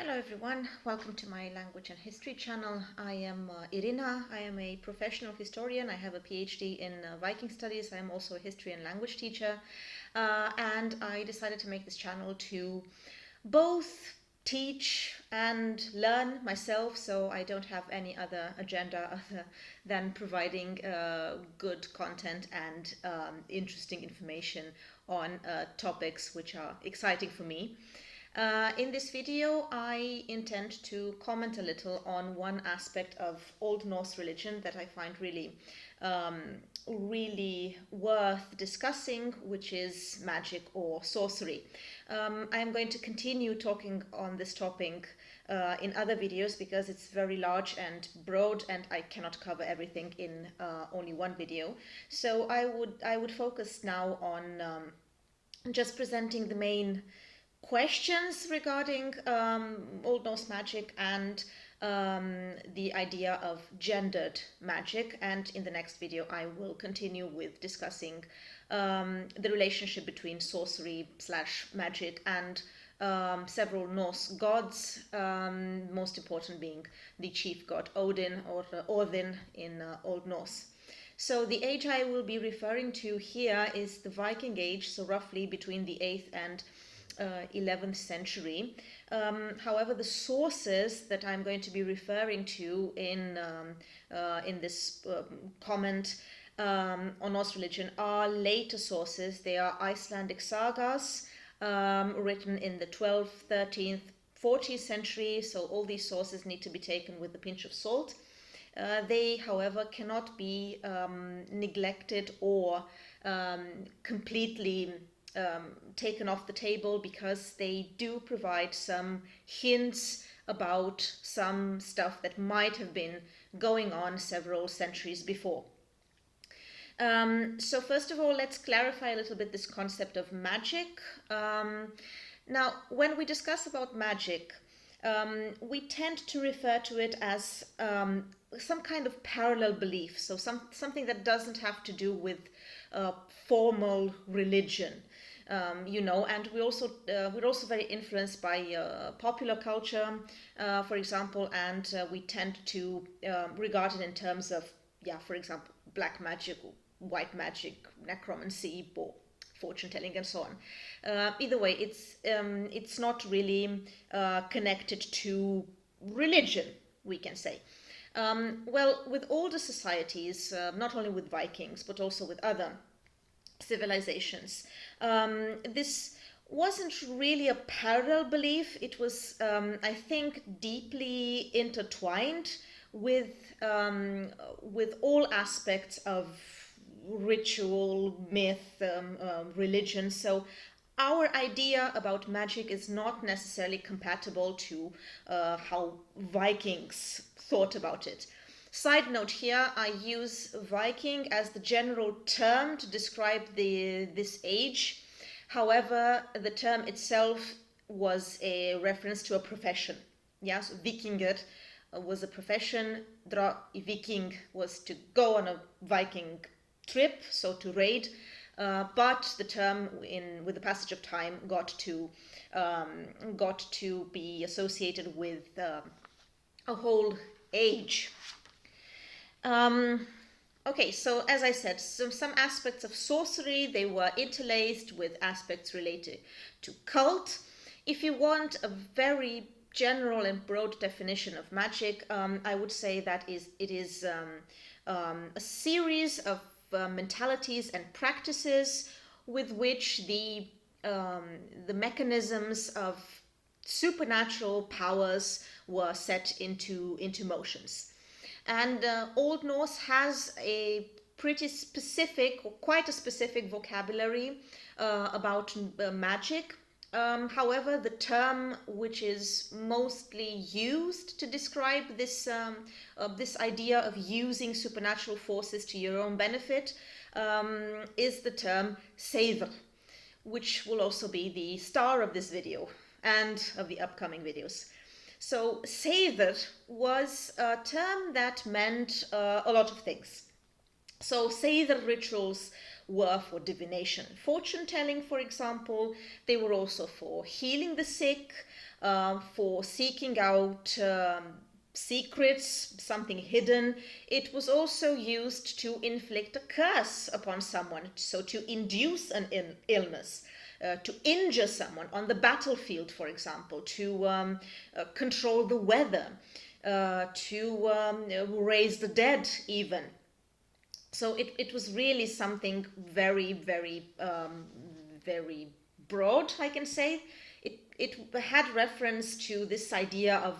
Hello everyone, welcome to my language and history channel. I am Irina. I am a professional historian. I have a PhD in Viking studies. I am also a history and language teacher, and I decided to make this channel to both teach and learn myself, so I don't have any other agenda other than providing good content and interesting information on topics which are exciting for me. In this video, I intend to comment a little on one aspect of Old Norse religion that I find really worth discussing, which is magic or sorcery. I am going to continue talking on this topic in other videos because it's very large and broad and I cannot cover everything in only one video. So I would focus now on just presenting the main questions regarding Old Norse magic and the idea of gendered magic, and in the next video I will continue with discussing the relationship between sorcery / magic and several Norse gods, most important being the chief god Odin, or Odin in Old Norse. So the age I will be referring to here is the Viking Age, so roughly between the 8th and 11th century. However, the sources that I'm going to be referring to in this comment on Norse religion are later sources. They are Icelandic sagas written in the 12th, 13th, 14th century, so all these sources need to be taken with a pinch of salt. They, however, cannot be neglected or completely taken off the table, because they do provide some hints about some stuff that might have been going on several centuries before. So first of all, let's clarify a little bit this concept of magic. Now, when we discuss about magic, we tend to refer to it as some kind of parallel belief, so something that doesn't have to do with formal religion. And we're also very influenced by popular culture, for example, and we tend to regard it in terms of, for example, black magic, white magic, necromancy, or fortune telling, and so on. Either way, it's not really connected to religion, we can say. Well, with older societies, not only with Vikings, but also with other civilizations, this wasn't really a parallel belief. It was, I think, deeply intertwined with all aspects of ritual, myth, religion. So our idea about magic is not necessarily compatible to how Vikings thought about it. Side note here, I use Viking as the general term to describe this age. However, the term itself was a reference to a profession. So Vikinger was a profession. Dra i Viking was to go on a Viking trip, so to raid. But the term, with the passage of time, got to be associated with a whole age. Okay, so as I said, some aspects of sorcery, they were interlaced with aspects related to cult. If you want a very general and broad definition of magic, I would say that it is a series of mentalities and practices with which the mechanisms of supernatural powers were set into motions. And Old Norse has a pretty specific, or quite a specific vocabulary about magic. However, the term which is mostly used to describe this idea of using supernatural forces to your own benefit is the term seiðr, which will also be the star of this video and of the upcoming videos. So seiðr was a term that meant a lot of things. So seiðr rituals were for divination, fortune telling, for example. They were also for healing the sick, for seeking out secrets, something hidden. It was also used to inflict a curse upon someone, so to induce an illness, to injure someone on the battlefield, for example, to control the weather, to raise the dead even. So it was really something very, very, very broad, I can say. It had reference to this idea of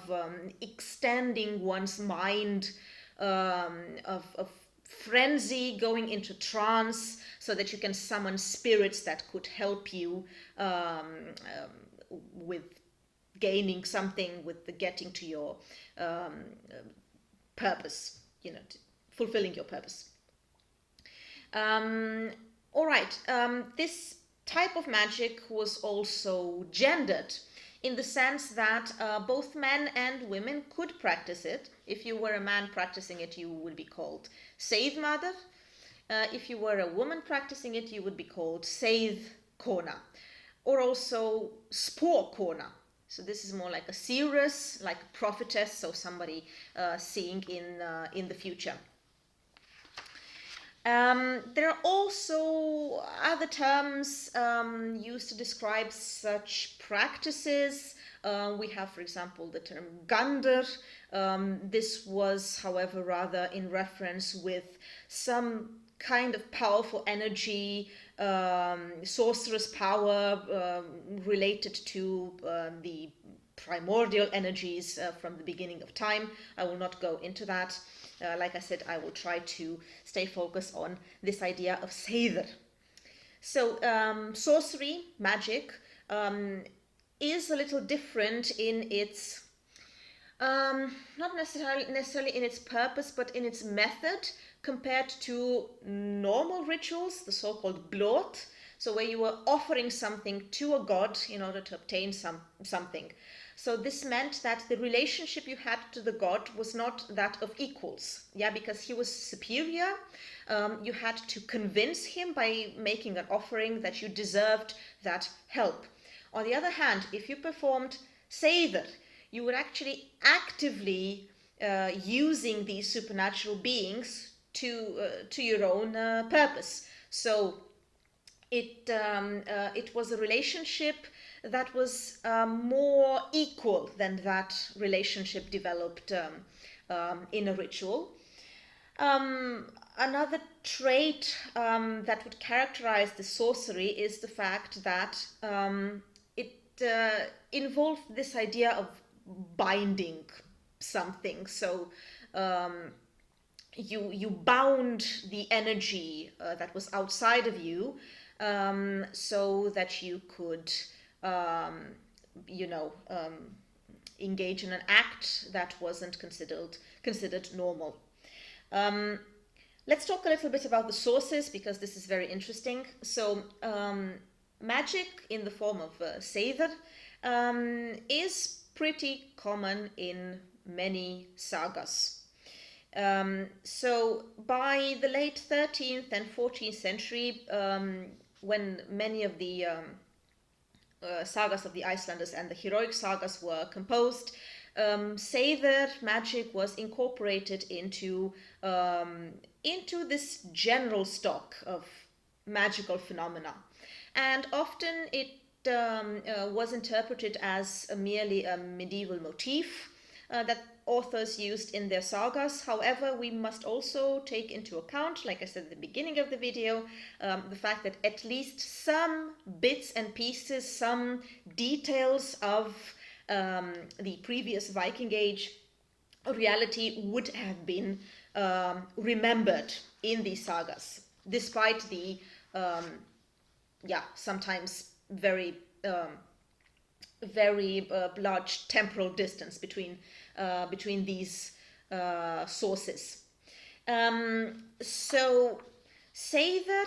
extending one's mind, of frenzy, going into trance, so that you can summon spirits that could help you with gaining something, with the getting to your purpose, fulfilling your purpose. All right, this type of magic was also gendered, in the sense that both men and women could practice it. If you were a man practicing it, you would be called seiðmaðr. If you were a woman practicing it, you would be called seiðkona, or also seiðkona. So this is more like a seeress, like a prophetess, so somebody seeing in the future. There are also other terms used to describe such practices. We have, for example, the term gandr. This was, however, rather in reference with some kind of powerful energy, sorceress power related to the primordial energies from the beginning of time. I will not go into that. Like I said, I will try to stay focused on this idea of seiðr. So sorcery magic is a little different in its, not necessarily in its purpose, but in its method compared to normal rituals, the so-called blot. So where you were offering something to a god in order to obtain something. So this meant that the relationship you had to the god was not that of equals, because he was superior. You had to convince him by making an offering that you deserved that help. On the other hand, if you performed seiðr, you were actually actively using these supernatural beings to your own purpose. So it was a relationship that was more equal than that relationship developed in a ritual. Another trait that would characterize the sorcery is the fact that it involved this idea of binding something. So you bound the energy that was outside of you, so that you could engage in an act that wasn't considered normal. Let's talk a little bit about the sources, because this is very interesting. So magic in the form of seiðr is pretty common in many sagas. So by the late 13th and 14th century, when many of the sagas of the Icelanders and the heroic sagas were composed, seiðr magic was incorporated into this general stock of magical phenomena, and often it was interpreted as merely a medieval motif that authors used in their sagas. However, we must also take into account, like I said at the beginning of the video, the fact that at least some bits and pieces, some details of the previous Viking Age reality would have been remembered in these sagas, despite the sometimes very large temporal distance between these sources. So seiðr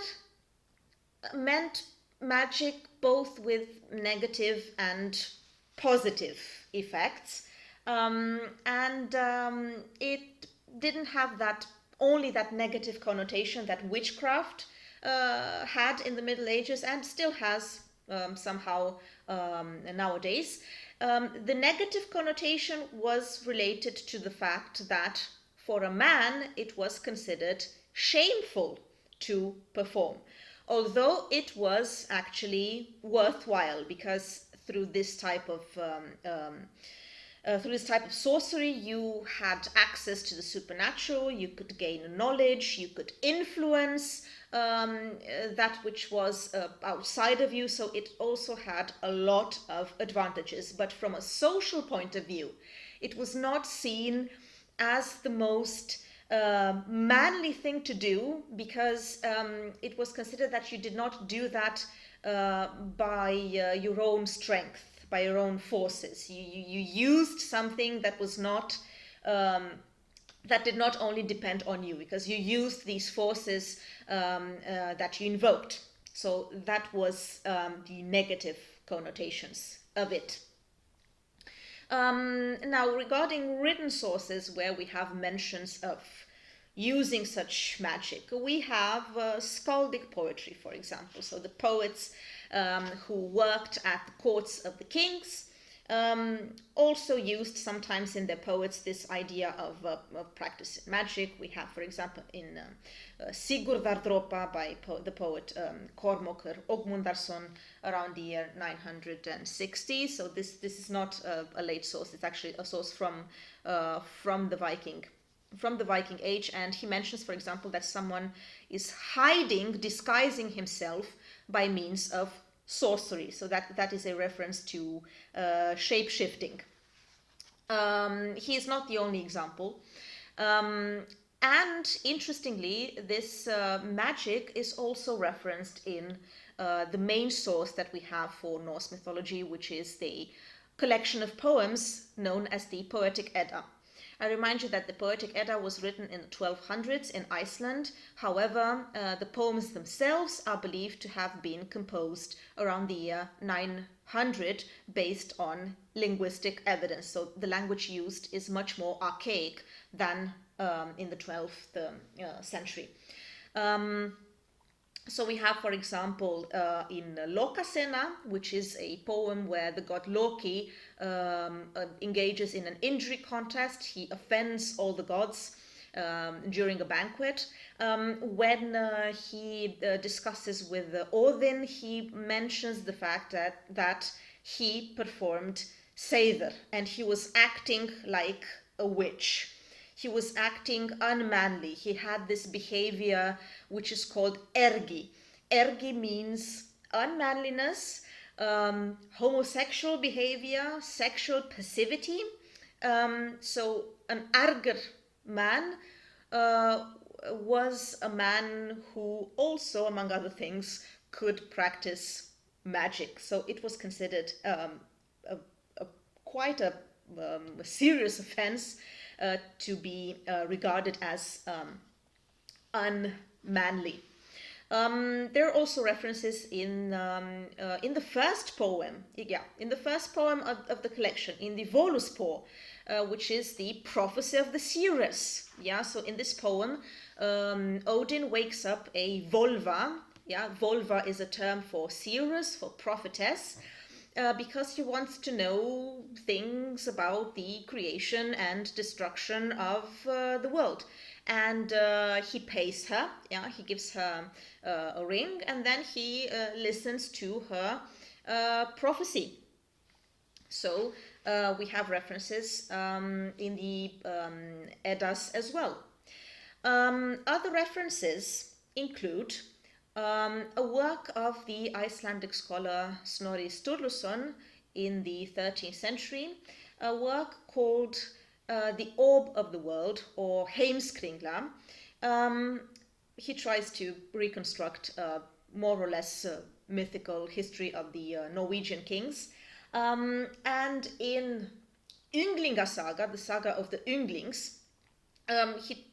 meant magic both with negative and positive effects, and it didn't have only that negative connotation that witchcraft had in the Middle Ages and still has somehow nowadays. The negative connotation was related to the fact that for a man it was considered shameful to perform, although it was actually worthwhile, because through this type of sorcery, you had access to the supernatural, you could gain knowledge, you could influence that which was outside of you, so it also had a lot of advantages. But from a social point of view, it was not seen as the most manly thing to do, because it was considered that you did not do that by your own strength, by your own forces. You used something that was not that did not only depend on you, because you used these forces that you invoked. So that was the negative connotations of it. Now, regarding written sources where we have mentions of using such magic, we have Skaldic Poetry, for example. So the poets who worked at the courts of the kings also used sometimes in their poets this idea of practicing magic. We have, for example, in Sigurdardropa by the poet Kormokr Ogmundarson around the year 960. So this is not a late source. It's actually a source from the Viking Age, and he mentions, for example, that someone is disguising himself by means of sorcery. So that is a reference to shape-shifting. He is not the only example. And interestingly, this magic is also referenced in the main source that we have for Norse mythology, which is the collection of poems known as the Poetic Edda. I remind you that the Poetic Edda was written in the 1200s in Iceland. However, the poems themselves are believed to have been composed around the year 900 based on linguistic evidence. So the language used is much more archaic than in the 12th century. So we have, for example, in Lokasena, which is a poem where the god Loki engages in an injury contest. He offends all the gods during a banquet. When he discusses with Odin, he mentions the fact that he performed seiðr, and he was acting like a witch. He was acting unmanly. He had this behavior which is called ergi. Ergi means unmanliness, homosexual behavior, sexual passivity. So an arger man was a man who also, among other things, could practice magic. So it was considered quite a serious offense to be regarded as unmanly. There are also references in the first poem, in the first poem of the collection, in the Völuspor, which is the prophecy of the seeress. So in this poem, Odin wakes up a völva. Völva is a term for seeress, for prophetess. Because he wants to know things about the creation and destruction of the world. And he pays her, he gives her a ring, and then he listens to her prophecy. So we have references in the Eddas as well. Other references include a work of the Icelandic scholar Snorri Sturluson in the 13th century, a work called The Orb of the World, or Heimskringla. He tries to reconstruct more or less mythical history of the Norwegian kings. And in Ynglinga Saga, the saga of the Ynglings,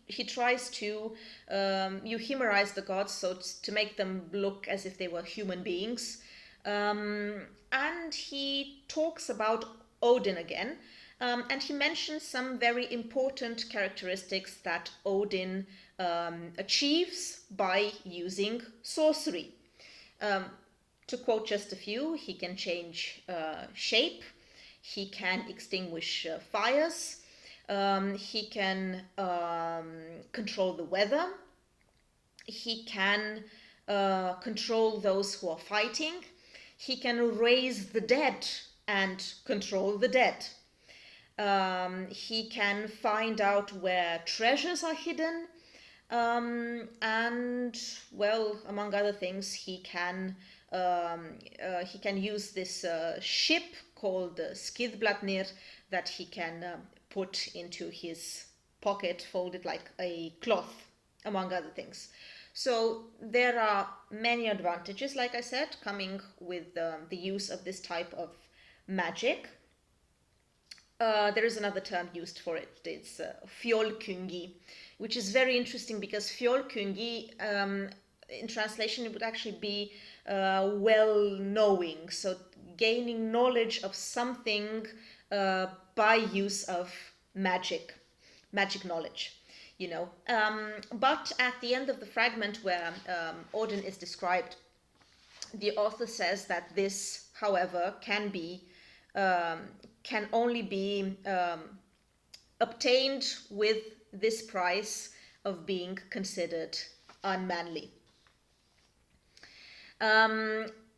he tries to euhemerize the gods, so to make them look as if they were human beings. And he talks about Odin again, and he mentions some very important characteristics that Odin achieves by using sorcery. To quote just a few, he can change shape, he can extinguish fires, he can control the weather, he can control those who are fighting, he can raise the dead and control the dead. He can find out where treasures are hidden, and, well, among other things, he can use this ship called seiðmaðr that he can put into his pocket, folded like a cloth, among other things. So there are many advantages, like I said, coming with the use of this type of magic. There is another term used for it. It's fjolkyngi, which is very interesting because fjolkyngi, in translation, it would actually be well-knowing, so gaining knowledge of something by use of magic knowledge, you know. But at the end of the fragment where Odin is described, the author says that this, however, can only be obtained with this price of being considered unmanly.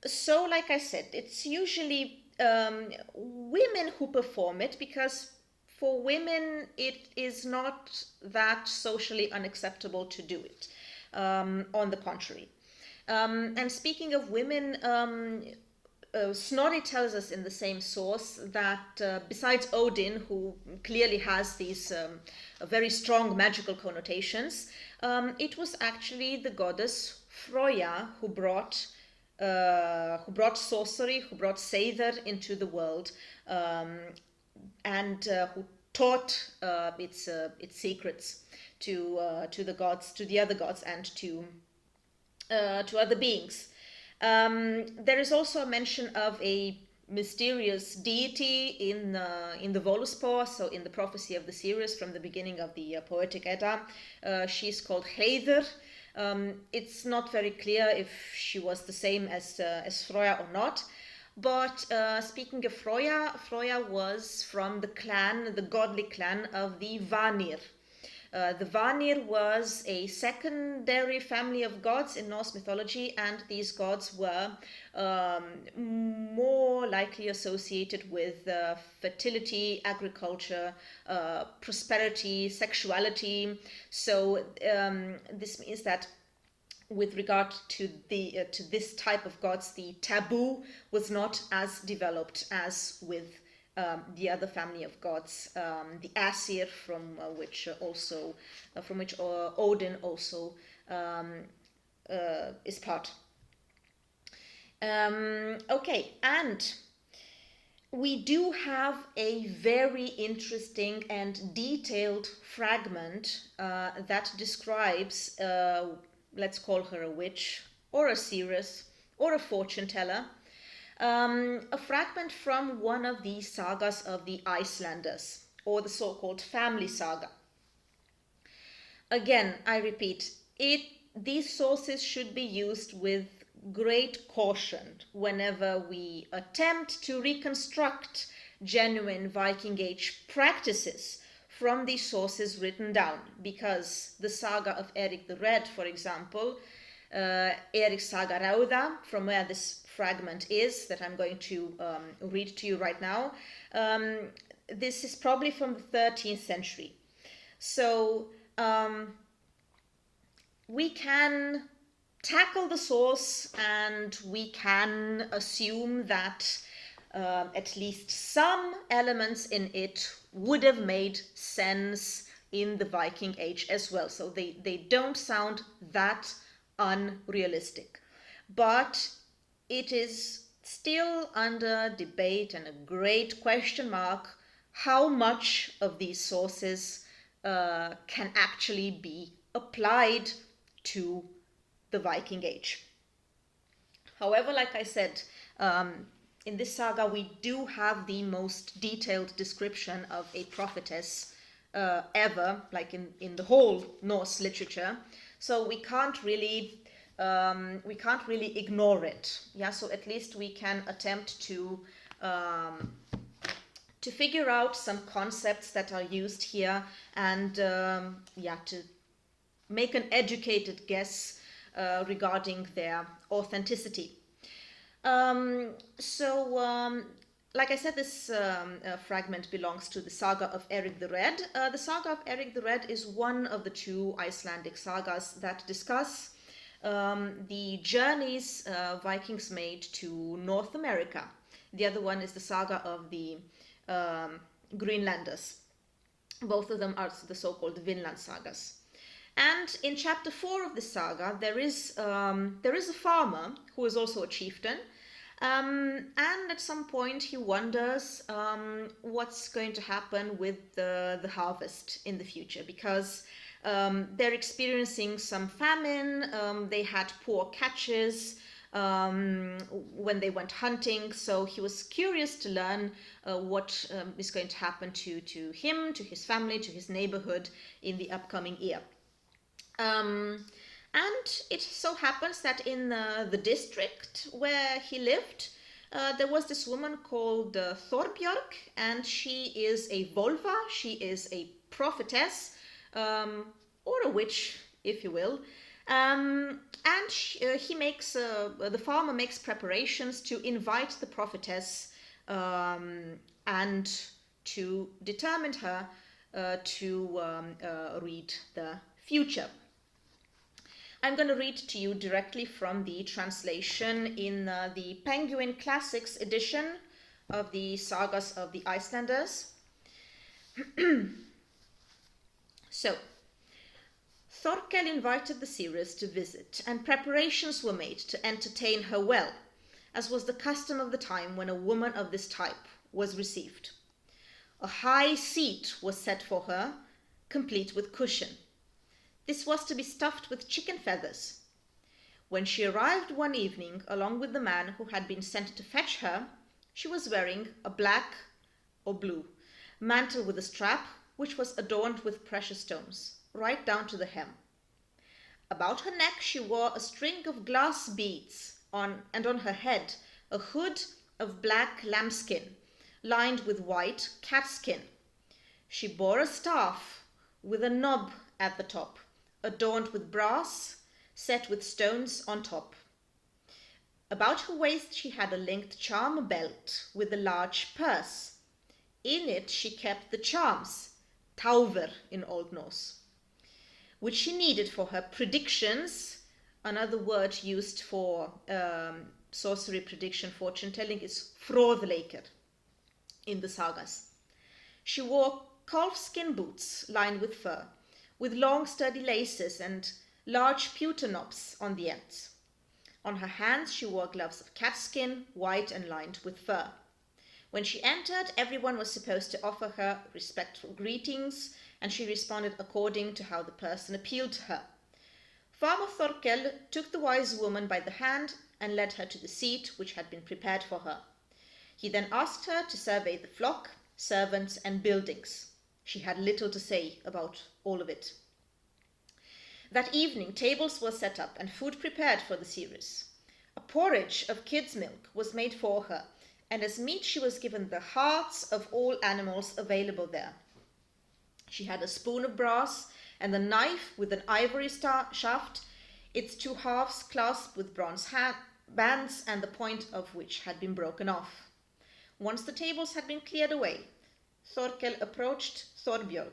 So, like I said, it's usually women who perform it, because for women it is not that socially unacceptable to do it. On the contrary. And speaking of women, Snorri tells us in the same source that besides Odin, who clearly has these very strong magical connotations, it was actually the goddess Freyja who brought sorcery, who brought seiðr into the world, and who taught its secrets to the gods, to the other gods, and to other beings. There is also a mention of a mysterious deity in the Völuspá, so in the prophecy of the seeress from the beginning of the Poetic Edda. She's called seiðr. It's not very clear if she was the same as Freyja or not. But speaking of Freyja was from the godly clan of the Vanir. The Vanir was a secondary family of gods in Norse mythology, and these gods were more likely associated with fertility, agriculture, prosperity, sexuality. So this means that with regard to this type of gods, the taboo was not as developed as with the other family of gods, the Aesir, from which Odin also is part. Okay, and we do have a very interesting and detailed fragment that describes, let's call her a witch, or a seeress, or a fortune teller. A fragment from one of the sagas of the Icelanders, or the so-called family saga. Again, I repeat, these sources should be used with great caution whenever we attempt to reconstruct genuine Viking Age practices from these sources written down, because the saga of Erik the Red, for example, Eiríks saga rauða, from where this fragment is, that I'm going to read to you right now, this is probably from the 13th century. So we can tackle the source and we can assume that at least some elements in it would have made sense in the Viking Age as well. So they don't sound that unrealistic. But it is still under debate and a great question mark how much of these sources can actually be applied to the Viking Age. However, like I said, in this saga we do have the most detailed description of a prophetess ever, like in the whole Norse literature. So we can't really ignore it. Yeah, so at least we can attempt to figure out some concepts that are used here, and to make an educated guess regarding their authenticity. Like I said, this fragment belongs to the Saga of Erik the Red. The Saga of Erik the Red is one of the two Icelandic sagas that discuss the journeys Vikings made to North America. The other one is the Saga of the Greenlanders. Both of them are the so-called Vinland sagas. And in chapter 4 of the saga, there is a farmer who is also a chieftain. And at some point he wonders what's going to happen with the harvest in the future, because they're experiencing some famine, they had poor catches when they went hunting, so he was curious to learn what is going to happen to him, to his family, to his neighborhood in the upcoming year. And it so happens that in the district where he lived, there was this woman called Thorbjörg, and she is a völva, she is a prophetess, or a witch, if you will. And the farmer makes preparations to invite the prophetess and to determine her to read the future. I'm going to read to you directly from the translation in the Penguin Classics edition of the Sagas of the Icelanders. So, Thorkel invited the seeress to visit, and preparations were made to entertain her well, as was the custom of the time when a woman of this type was received. A high seat was set for her, complete with cushion. This was to be stuffed with chicken feathers. When she arrived one evening along with the man who had been sent to fetch her, she was wearing a black or blue mantle with a strap which was adorned with precious stones, right down to the hem. About her neck she wore a string of glass beads, and on her head a hood of black lambskin, lined with white catskin. She bore a staff with a knob at the top, adorned with brass, set with stones on top. About her waist she had a linked charm belt with a large purse. In it she kept the charms, tauver in Old Norse, which she needed for her predictions. Another word used for sorcery, prediction, fortune telling is fróðleikur in the sagas. She wore calfskin boots lined with fur, with long sturdy laces and large pewter knobs on the ends. On her hands she wore gloves of catskin, white and lined with fur. When she entered, everyone was supposed to offer her respectful greetings, and she responded according to how the person appealed to her. Farmer Thorkel took the wise woman by the hand and led her to the seat which had been prepared for her. He then asked her to survey the flock, servants and buildings. She had little to say about all of it. That evening tables were set up and food prepared for the seeress. A porridge of kid's milk was made for her, and as meat she was given the hearts of all animals available there. She had a spoon of brass and a knife with an ivory shaft, its two halves clasped with bronze bands and the point of which had been broken off. Once the tables had been cleared away, Thorkel approached Thorbjörg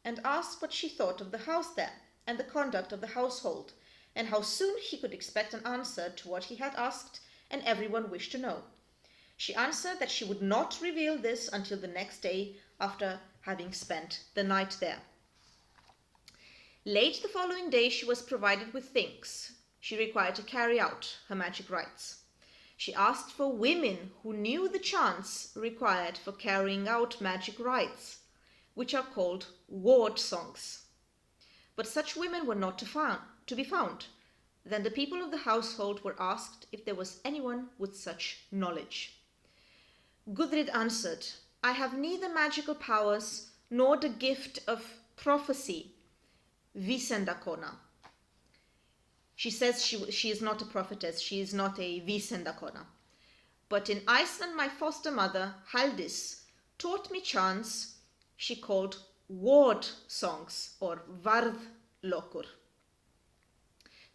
and asked what she thought of the house there and the conduct of the household, and how soon he could expect an answer to what he had asked and everyone wished to know. She answered that she would not reveal this until the next day after having spent the night there. Late the following day she was provided with things she required to carry out her magic rites. She asked for women who knew the chants required for carrying out magic rites, which are called ward songs. But such women were not to be found. Then the people of the household were asked if there was anyone with such knowledge. Gudrid answered, "I have neither magical powers nor the gift of prophecy, vísindakona. She says she is not a prophetess, she is not a vísindakona. But in Iceland, my foster mother, Haldis, taught me chants she called ward songs, or varðlokur.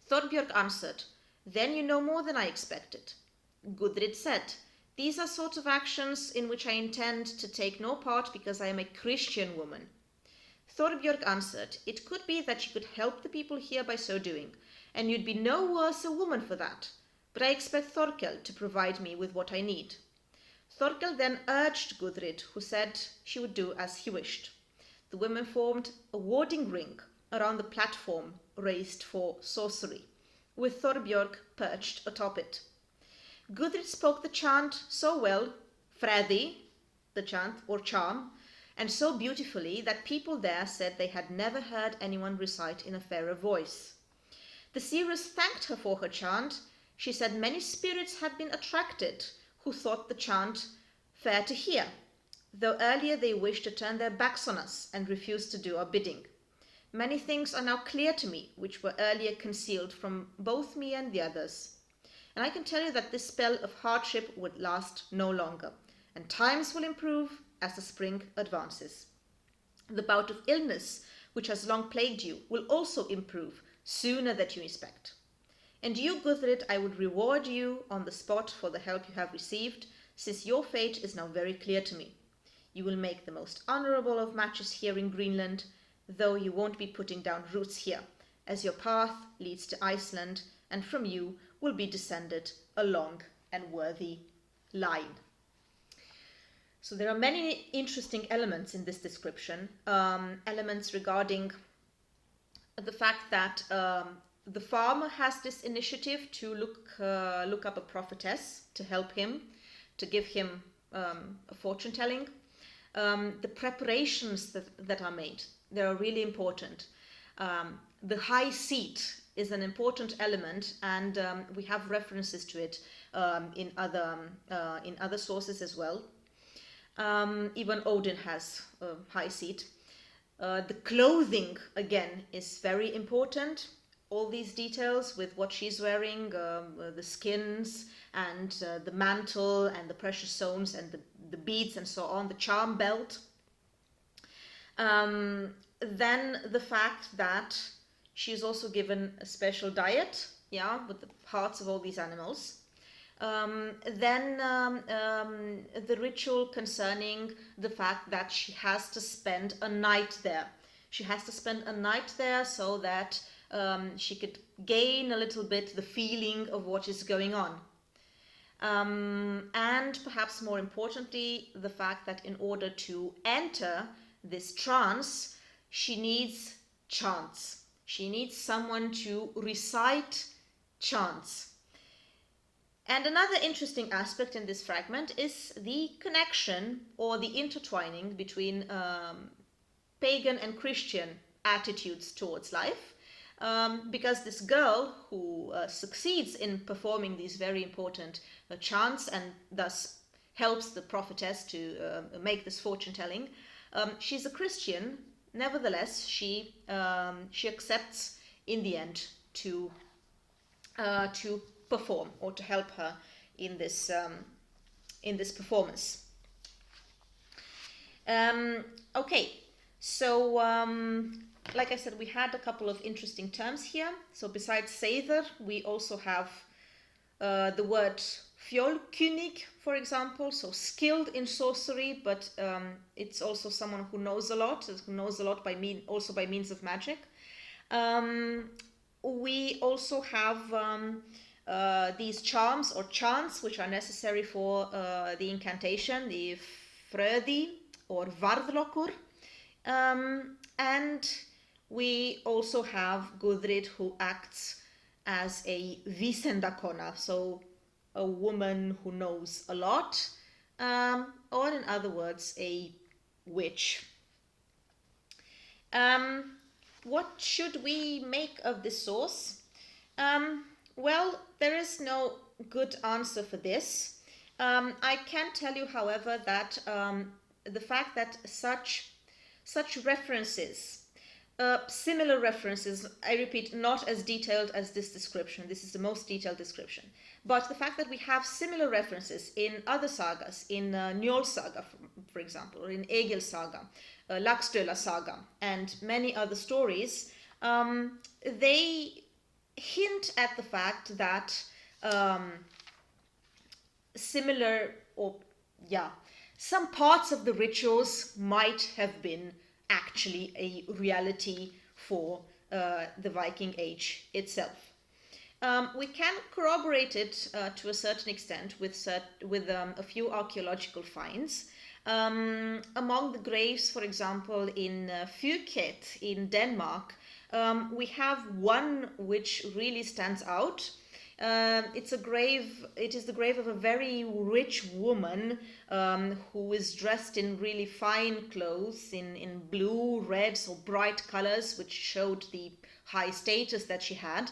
Thorbjörg answered, then you know more than I expected. Gudrid said, these are sort of actions in which I intend to take no part because I am a Christian woman. Thorbjörg answered, it could be that you could help the people here by so doing, and you'd be no worse a woman for that, but I expect Thorkel to provide me with what I need. Thorkel then urged Gudrid, who said she would do as he wished. The women formed a warding ring around the platform raised for sorcery, with Thorbjörg perched atop it. Gudrid spoke the chant so well, Fredi, the chant or charm, and so beautifully that people there said they had never heard anyone recite in a fairer voice. The seeress thanked her for her chant. She said many spirits had been attracted who thought the chant fair to hear, though earlier they wished to turn their backs on us and refused to do our bidding. Many things are now clear to me, which were earlier concealed from both me and the others. And I can tell you that this spell of hardship would last no longer, and times will improve as the spring advances. The bout of illness, which has long plagued you, will also improve sooner than you expect. And you, Gudrid, I would reward you on the spot for the help you have received, since your fate is now very clear to me. You will make the most honorable of matches here in Greenland, though you won't be putting down roots here, as your path leads to Iceland, and from you will be descended a long and worthy line. So there are many interesting elements in this description, elements regarding the fact that the farmer has this initiative to look up a prophetess to help him, to give him a fortune telling. The preparations that are made, they are really important. The high seat is an important element, and we have references to it in other sources as well. Even Odin has a high seat. The clothing, again, is very important. All these details with what she's wearing, the skins and the mantle and the precious stones and the beads and so on, the charm belt. Then the fact that she's also given a special diet, with the parts of all these animals. Then the ritual concerning the fact that she has to spend a night there. She has to spend a night there so that she could gain a little bit the feeling of what is going on. And perhaps more importantly, the fact that in order to enter this trance, she needs chants. She needs someone to recite chants. And another interesting aspect in this fragment is the connection or the intertwining between pagan and Christian attitudes towards life. Because this girl who succeeds in performing these very important chants and thus helps the prophetess to make this fortune telling, she's a Christian. Nevertheless, she accepts in the end to perform or to help her in this performance. Okay, so like I said, we had a couple of interesting terms here. So besides seiðr, we also have the word fjolkyngi, for example, so skilled in sorcery, but it's also someone who knows a lot by means of magic. We also have these charms or chants which are necessary for the incantation, the fröði or varðlokur, and we also have Gudrid, who acts as a vísindakona, so a woman who knows a lot, or in other words, a witch. What should we make of this source? Well, there is no good answer for this. I can tell you, however, that the fact that such such references, similar references, I repeat, not as detailed as this description, this is the most detailed description, but the fact that we have similar references in other sagas, in Norse Saga, for example, or in Egil Saga, Laxdøla Saga, and many other stories, they hint at the fact that some parts of the rituals might have been actually a reality for the Viking Age itself. We can corroborate it to a certain extent with a few archaeological finds. Among the graves, for example, in Fyrkat in Denmark, we have one which really stands out. It is the grave of a very rich woman who is dressed in really fine clothes in blue, reds, or bright colors, which showed the high status that she had.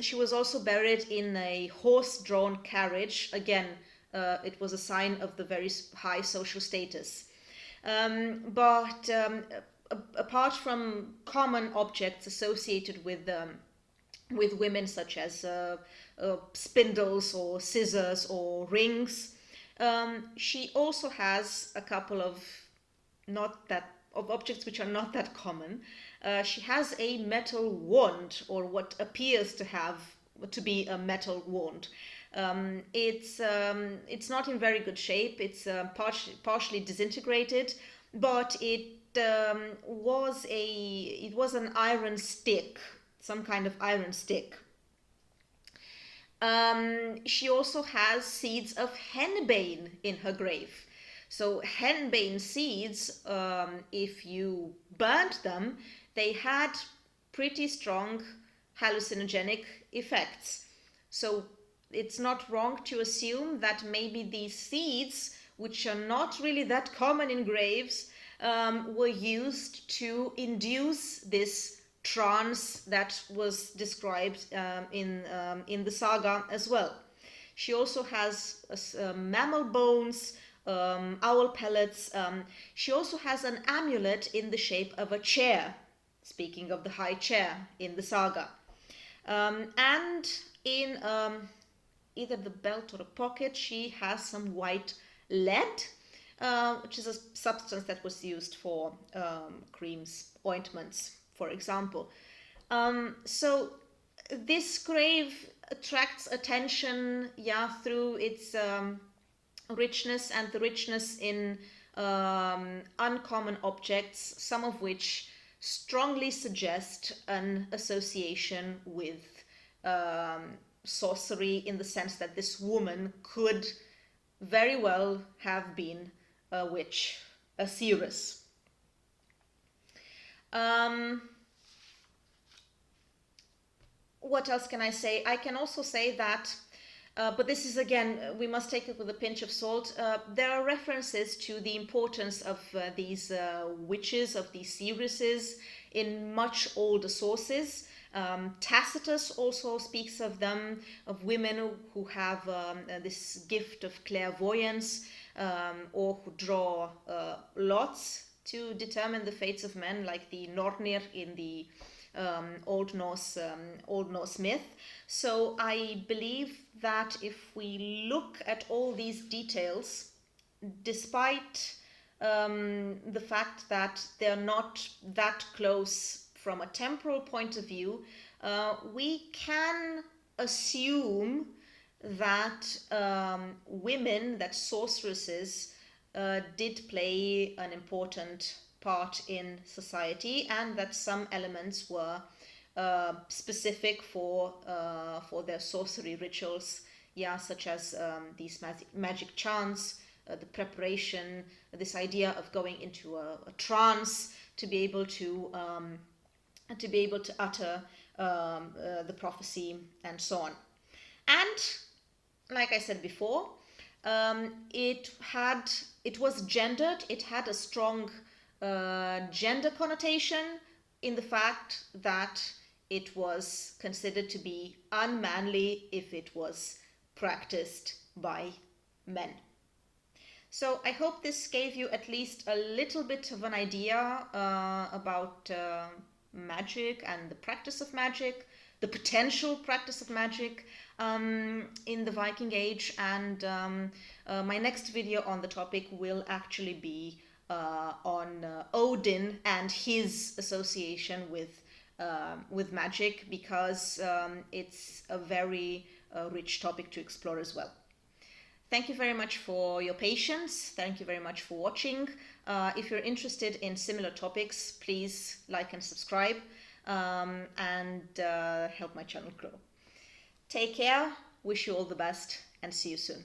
She was also buried in a horse-drawn carriage. Again, it was a sign of the very high social status. But apart from common objects associated with women, such as spindles or scissors or rings, she also has a couple of objects which are not that common. She has a metal wand, or what appears to be a metal wand. It's not in very good shape. It's partially disintegrated, but it was an iron stick, some kind of iron stick. She also has seeds of henbane in her grave. So henbane seeds, if you burnt them, they had pretty strong hallucinogenic effects. So it's not wrong to assume that maybe these seeds, which are not really that common in graves, were used to induce this trance that was described in the saga as well. She also has mammal bones, owl pellets. She also has an amulet in the shape of a chair, speaking of the high chair in the saga. And in either the belt or a pocket, she has some white lead, which is a substance that was used for creams, ointments, for example. So this grave attracts attention, through its richness and the richness in uncommon objects, some of which strongly suggest an association with sorcery, in the sense that this woman could very well have been a witch, a seeress. What else can I say? I can also say that, but this is, again, we must take it with a pinch of salt. There are references to the importance of these witches, of these seeresses, in much older sources. Tacitus also speaks of them, of women who have this gift of clairvoyance, or who draw lots to determine the fates of men, like the Nornir in the Old Norse myth. So I believe that if we look at all these details, despite the fact that they're not that close from a temporal point of view, we can assume that women, that sorceresses, did play an important part in society, and that some elements were specific for their sorcery rituals, such as these magic chants, the preparation, this idea of going into a trance to be able to utter the prophecy, and so on. And like I said before, it was gendered. It had a strong gender connotation, in the fact that it was considered to be unmanly if it was practiced by men. So I hope this gave you at least a little bit of an idea about magic and the practice of magic, the potential practice of magic in the Viking Age. And my next video on the topic will actually be on Odin and his association with magic, because it's a very rich topic to explore as well. Thank you very much for your patience. Thank you very much for watching. If you're interested in similar topics, please like and subscribe and help my channel grow. Take care, wish you all the best, and see you soon.